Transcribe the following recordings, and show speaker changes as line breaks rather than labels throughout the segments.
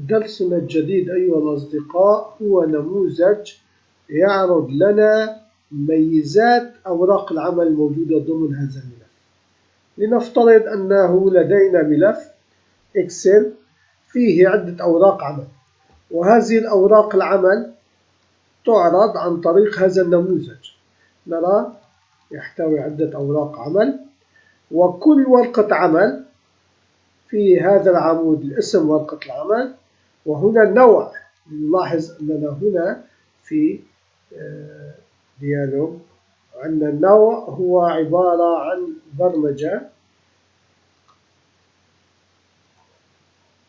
درسنا الجديد أيها الأصدقاء هو نموذج يعرض لنا مميزات أوراق العمل الموجودة ضمن هذا الملف. لنفترض أنه لدينا ملف إكسل فيه عدة أوراق عمل، وهذه الأوراق العمل تعرض عن طريق هذا النموذج. نرى يحتوي عدة أوراق عمل، وكل ورقة عمل في هذا العمود الاسم ورقة العمل، وهنا النوع. نلاحظ أننا هنا في ديالوج عندنا النوع هو عبارة عن برمجة.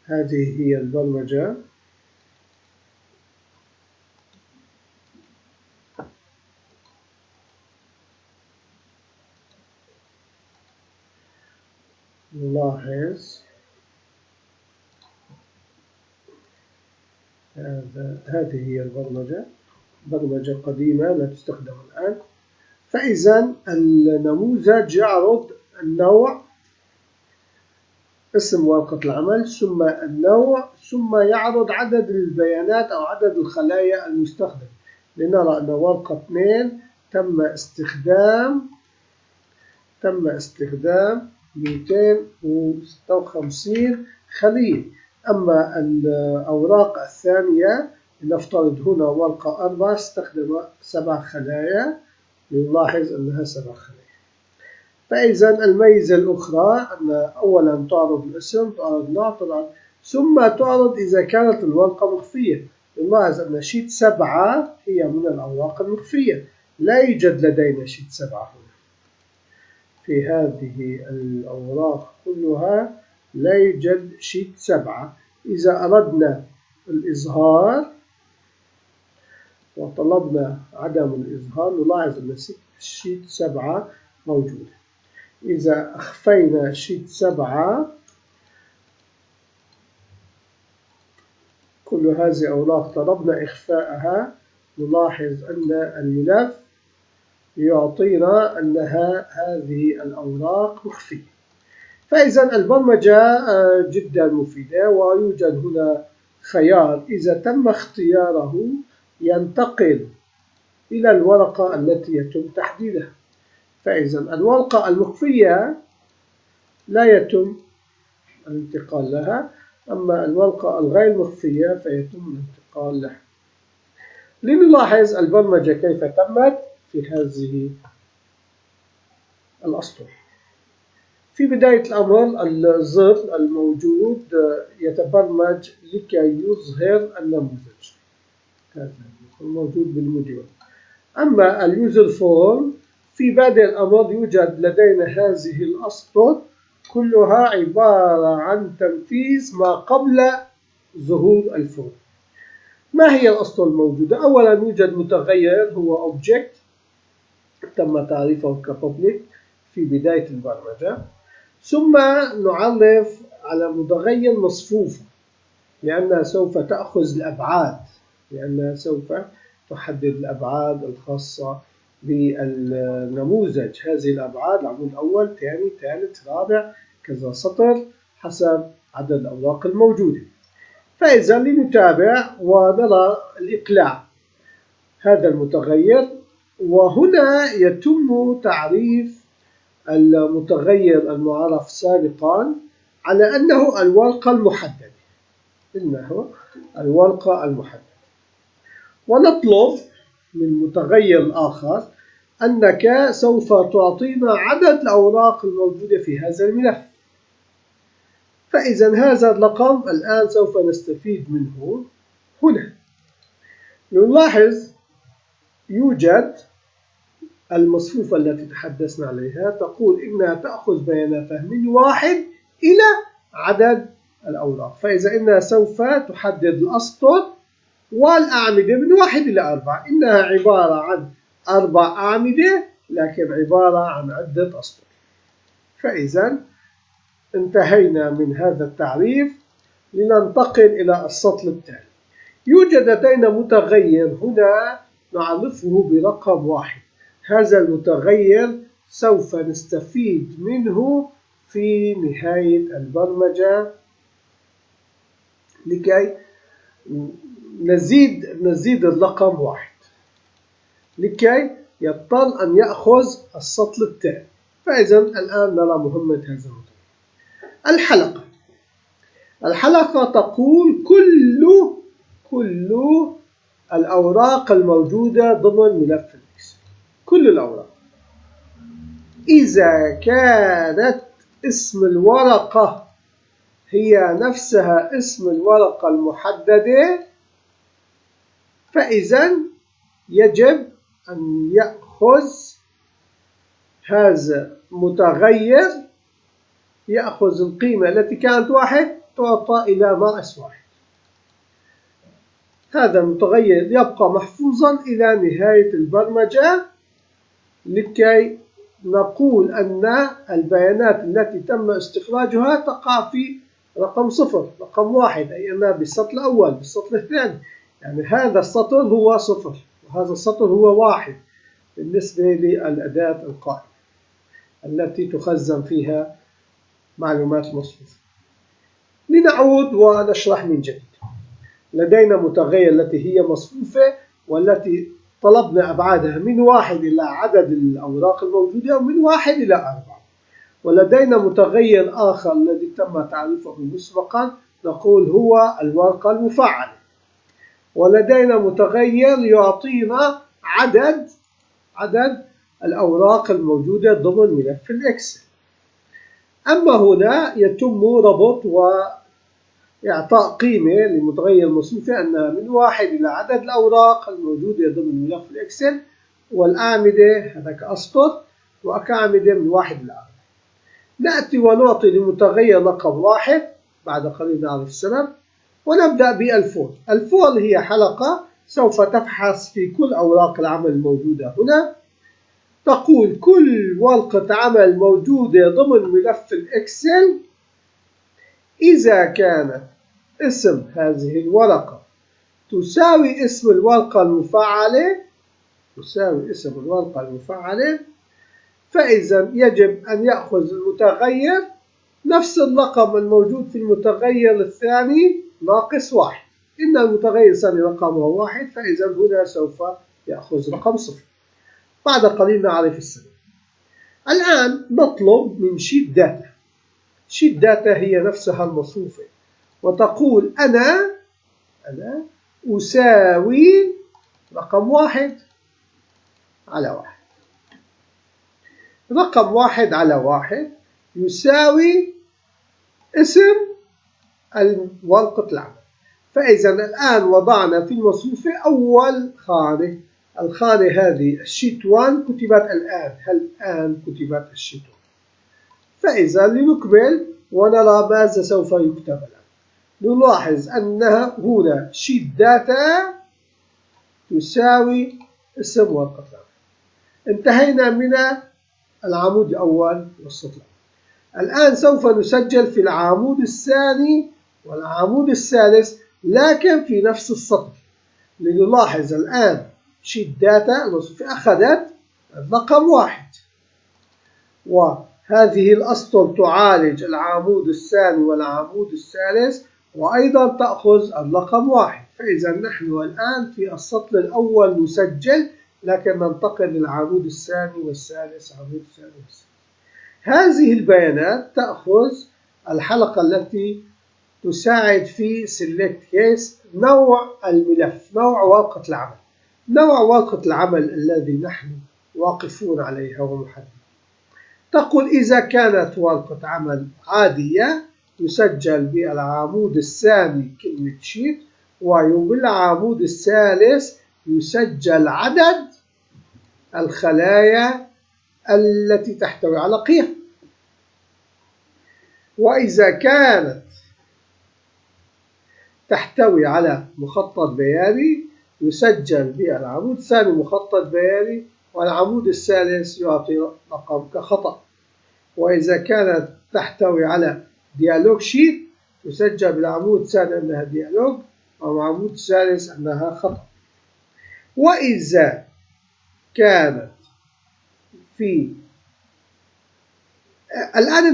هذه هي البرمجة. نلاحظ هذه هي البرمجة، برمجة قديمة لا تستخدم الآن. فإذا النموذج يعرض النوع، اسم ورقة العمل، ثم النوع، ثم يعرض عدد البيانات أو عدد الخلايا المستخدم. لنرى أن ورقة 2 تم استخدام 256 خلية. أما الأوراق الثانية نفترض هنا ورقة 4 استخدم 7 خلايا. نلاحظ أنها 7 خلايا. فإذا الميزة الأخرى أن أولا تعرض الاسم، تعرض النوع، ثم تعرض إذا كانت الورقة مخفية. نلاحظ أن شيت 7 هي من الأوراق المخفية، لا يوجد لدينا شيت 7 هنا. في هذه الأوراق كلها لا يوجد شيت 7. إذا أردنا الإظهار وطلبنا عدم الإظهار نلاحظ أن شيت 7 موجودة. إذا أخفينا شيت 7 كل هذه أوراق طلبنا إخفاءها، نلاحظ أن الملف يعطينا أنها هذه الأوراق مخفية. فإذا البرمجة جدا مفيدة، ويوجد هنا خيار إذا تم اختياره ينتقل إلى الورقة التي يتم تحديدها. فإذا الورقة المخفية لا يتم الانتقال لها، أما الورقة الغير مخفية فيتم الانتقال لها. لنلاحظ البرمجة كيف تمت في هذه الأسطر. في بداية الأمر الزر الموجود يتبرمج لكي يظهر النموذج، هذا الموجود بالموديول. أما اليوزر فورم في بادئ الأمر يوجد لدينا هذه الأسطر كلها عبارة عن تنفيذ ما قبل ظهور الفورم. ما هي الأسطر الموجودة؟ أولا يوجد متغير هو Object تم تعريفه كبابليك في بداية البرمجة، ثم نعرف على متغير مصفوفة لأنها سوف تأخذ الأبعاد، لأنها سوف تحدد الأبعاد الخاصة بالنموذج. هذه الأبعاد العمود الأول، ثاني، ثالث، رابع، كذا سطر حسب عدد الأوراق الموجودة. فإذا لنتابع ونرى الإقلاع هذا المتغير، وهنا يتم تعريف المتغير المعرف سابقا على أنه الورقة المحددة، إنه الورقة المحددة. ونطلب من متغير الآخر أنك سوف تعطينا عدد الأوراق الموجودة في هذا الملف. فإذا هذا الرقم الآن سوف نستفيد منه هنا. نلاحظ يوجد المصفوفة التي تحدثنا عليها تقول إنها تأخذ بياناتها من 1 إلى عدد الأوراق. فإذا إنها سوف تحدد الأسطر والأعمدة من 1 إلى 4. إنها عبارة عن 4 أعمدة لكن عبارة عن عدة أسطر. فإذا انتهينا من هذا التعريف. لننتقل إلى السطر التالي. يوجد لدينا متغير هنا نعرفه برقم 1. هذا المتغير سوف نستفيد منه في نهاية البرمجة لكي نزيد الرقم 1 لكي يضطر أن يأخذ السطر الثاني. فإذا الآن نرى مهمة هذا الموضوع. الحلقة تقول كل الأوراق الموجودة ضمن ملف الإكسل، كل الأوراق إذا كانت اسم الورقة هي نفسها اسم الورقة المحددة، فإذا يجب أن يأخذ هذا متغير، يأخذ القيمة التي كانت 1 تعطى إلى ناقص 1. هذا المتغير يبقى محفوظا إلى نهاية البرمجة، لكي نقول أن البيانات التي تم استخراجها تقع في رقم 0 رقم 1، أي أنها بالسطر الأول بالسطر الثاني. يعني هذا السطر هو 0 وهذا السطر هو 1 بالنسبة للأداة القائمة التي تخزن فيها معلومات المصفوفة. لنعود ونشرح من جديد. لدينا متغير التي هي مصفوفة والتي طلبنا أبعادها من 1 إلى عدد الأوراق الموجودة ومن 1 إلى 4. ولدينا متغير آخر الذي تم تعريفه مسبقا، نقول هو الورقة المفعلة. ولدينا متغير يعطينا عدد الأوراق الموجودة ضمن ملف الإكسل. أما هنا يتم ربط وإعطاء قيمة لمتغير مصفوفة أنها من 1 إلى عدد الأوراق الموجودة ضمن ملف الإكسل، والأعمدة هذاك أسطر وأكعمدة من 1 إلى 4. نأتي ونعطي لمتغير رقم 1 بعد قليل نعرف السبب، ونبدأ بالفور. الفور هي حلقة سوف تبحث في كل أوراق العمل الموجودة هنا. تقول كل ورقة عمل موجودة ضمن ملف الإكسل إذا كانت اسم هذه الورقة تساوي اسم الورقة المفعلة، فإذا يجب أن يأخذ المتغير نفس الرقم الموجود في المتغير الثاني ناقص 1. إن المتغير الثاني رقمه 1، فإذا هنا سوف يأخذ رقم 0. بعد قليل نعرف السبب. الآن نطلب من شيت داتا. شيت داتا هي نفسها المصفوفة، وتقول أنا أساوي رقم 1 على 1. رقم 1 على 1 يساوي اسم ورقة العمل. فإذا الآن وضعنا في المصفوفة أول خانة. الخانة هذه الشيت 1 كتبت الآن كتبت الشيت 1. فإذا لنكمل ونرى ماذا سوف يكتب الآن. نلاحظ أنها هنا شيت داتا تساوي اسم ورقة العمل. انتهينا من العمود الأول والسطر. الآن سوف نسجل في العمود الثاني والعمود الثالث، لكن في نفس السطر. لنلاحظ الآن شيت داتا المصفوفة أخذت الرقم 1، وهذه الأسطر تعالج العمود الثاني والعمود الثالث، وأيضا تأخذ الرقم 1. فإذا نحن الآن في السطر الأول نسجل، لكن ننتقل للعمود الثاني والثالث، العمود الثاني والثالث. هذه البيانات تأخذ الحلقة التي تساعد في select case نوع الملف، نوع ورقة العمل. نوع ورقة العمل الذي نحن واقفون عليها ومحدد. تقول إذا كانت ورقة عمل عادية يسجل بالعمود الثاني كلمة شيت، وبالعمود الثالث يسجل عدد الخلايا التي تحتوي على قيم. وإذا كانت تحتوي على مخطط بياني يسجل بالعمود الثاني مخطط بياني، والعمود الثالث يعطي رقم كخطأ. وإذا كانت تحتوي على ديالوج شيت تسجل بالعمود الثاني أنها ديالوج، والعمود الثالث أنها خطأ. وإذا كانت في الآن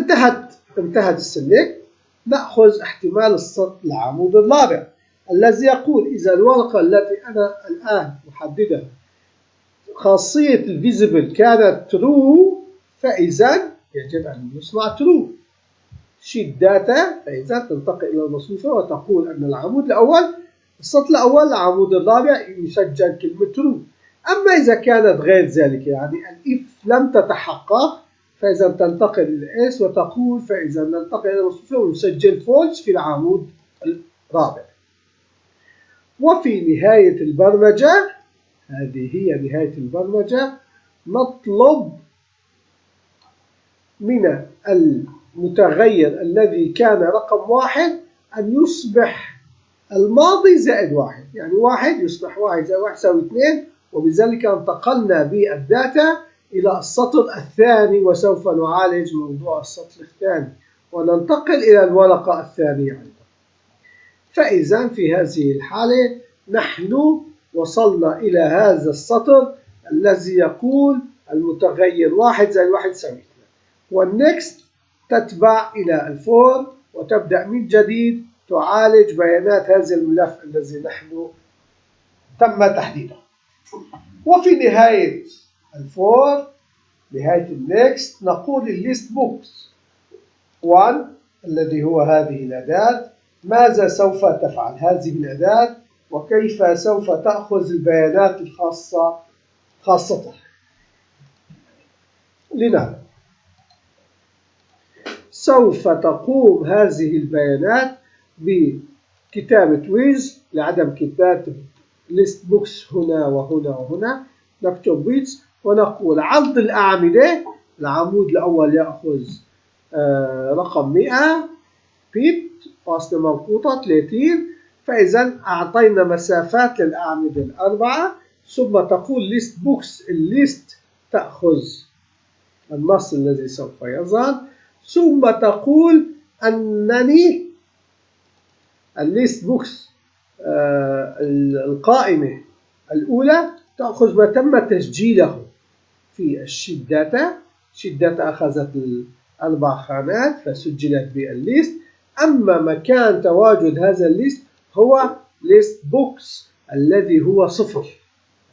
انتهت السلكت. نأخذ احتمال العمود الرابع الذي يقول إذا الورقة التي أنا الآن محددها خاصية الفيزيبل كانت true فإذا يجب أن يصنع true. شيت داتا فإذا تنتقل إلى المصفوفة وتقول أن العمود الأول السطر الأول العمود الرابع يسجل كلمة true. أما إذا كانت غير ذلك يعني الإف لم تتحقق فإذا تنتقل إلى S وتقول فإذا ننتقل إلى المصفوفة ونسجل false في العمود الرابع. وفي نهاية البرمجة هذه هي نهاية البرمجة نطلب من المتغير الذي كان رقم 1 أن يصبح الماضي زائد 1 يعني 1 يصبح 1 زائد 1 يساوي 2 وبذلك انتقلنا بالداتا إلى السطر الثاني وسوف نعالج موضوع السطر الثاني وننتقل إلى الورقة الثانية أيضا. فإذا في هذه الحالة نحن وصلنا إلى هذا السطر الذي يقول المتغير 1 زائد 1 يساوي 2 والنكست تتبع إلى الفور وتبدأ من جديد تعالج بيانات هذا الملف الذي نحن تم تحديده. وفي نهاية الفور نهاية النكست نقول الليست بوكس 1 الذي هو هذه الأداة ماذا سوف تفعل هذه الأداة وكيف سوف تأخذ البيانات الخاصة خاصتها. لنعلم سوف تقوم هذه البيانات بكتابة with لعدم كتابة list books هنا وهنا وهنا نكتب with ونقول عرض الأعمدة العمود الأول يأخذ رقم 100 بيت فاصلة منقوطة 30 فإذا أعطينا مسافات للأعمدة الأربعة ثم تقول list books الليست تأخذ النص الذي سوف يظهر ثم تقول أنني الليست بوكس القائمة الأولى تأخذ ما تم تسجيله في الشيت داتا. الشيت داتا أخذت الأربع خانات فسجلت بالليست. أما مكان تواجد هذا الليست هو ليست بوكس الذي هو 0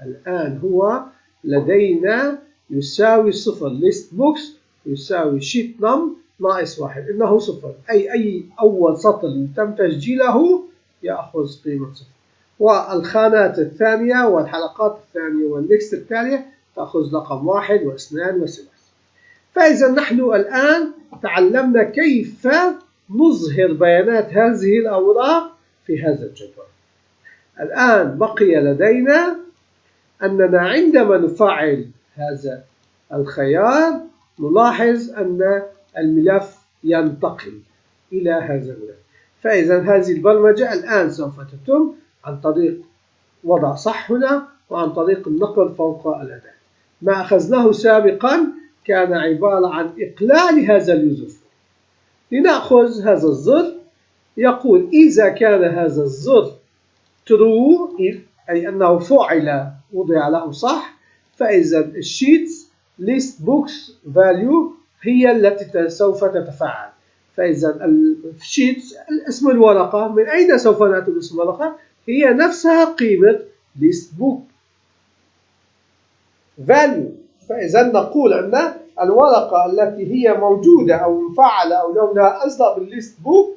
الآن هو لدينا يساوي 0 ليست بوكس يساوي شيت نم ناقص 1 إنه 0 أي أول سطر تم تسجيله يأخذ قيمة 0 والخانات الثانية والحلقات الثانية والنكست التالية تأخذ رقم 1 و2 و3. فإذا نحن الآن تعلمنا كيف نظهر بيانات هذه الأوراق في هذا الجدول. الآن بقي لدينا أننا عندما نفعل هذا الخيار نلاحظ أن الملف ينتقل إلى هذا الملف. فإذا هذه البرمجة الآن سوف تتم عن طريق وضع صح هنا وعن طريق النقل فوق الأداة. ما أخذناه سابقا كان عبارة عن إقلال هذا اليوزر. لنأخذ هذا الزر يقول إذا كان هذا الزر true أي أنه فعل وضع له صح فإذا الشيتس list books value هي التي سوف تتفاعل. فإذا الشيتس اسم الورقة من أين سوف نأتي باسم الورقة هي نفسها قيمة list book value. فإذا نقول أن الورقة التي هي موجودة أو مفعلة أو لونها أزرق بالليست بوك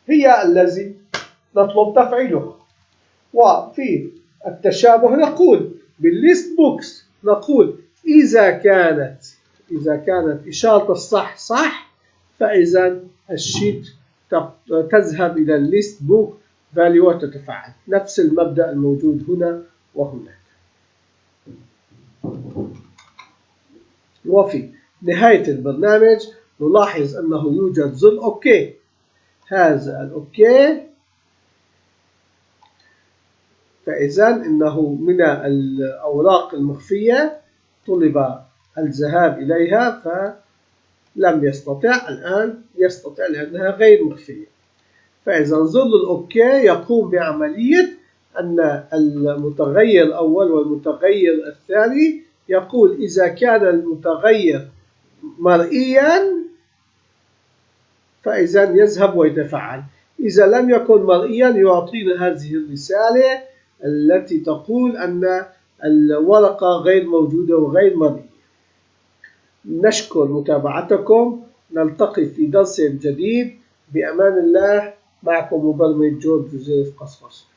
هي الذي نطلب تفعيلها. وفي التشابه نقول بالليست بوكس نقول إذا كانت إشارة الصح صح فإذا الشيت تذهب إلى الليست بوك فاليو وتتفاعل. نفس المبدأ الموجود هنا وهناك. وفي نهاية البرنامج نلاحظ أنه يوجد زر أوكي. هذا الأوكي فإذا إنه من الأوراق المخفية طلب الذهاب إليها فلم يستطع. الآن يستطيع لأنها غير مخفية. فإذا زر الأوكي يقوم بعملية أن المتغير الأول والمتغير الثاني يقول إذا كان المتغير مرئيا فإذا يذهب ويتفعل. إذا لم يكن مرئيا يعطينا هذه الرسالة التي تقول أن الورقة غير موجودة وغير مرئية. نشكر متابعتكم، نلتقي في درس جديد بأمان الله. معكم مبرمج جورج جوزيف قصقص.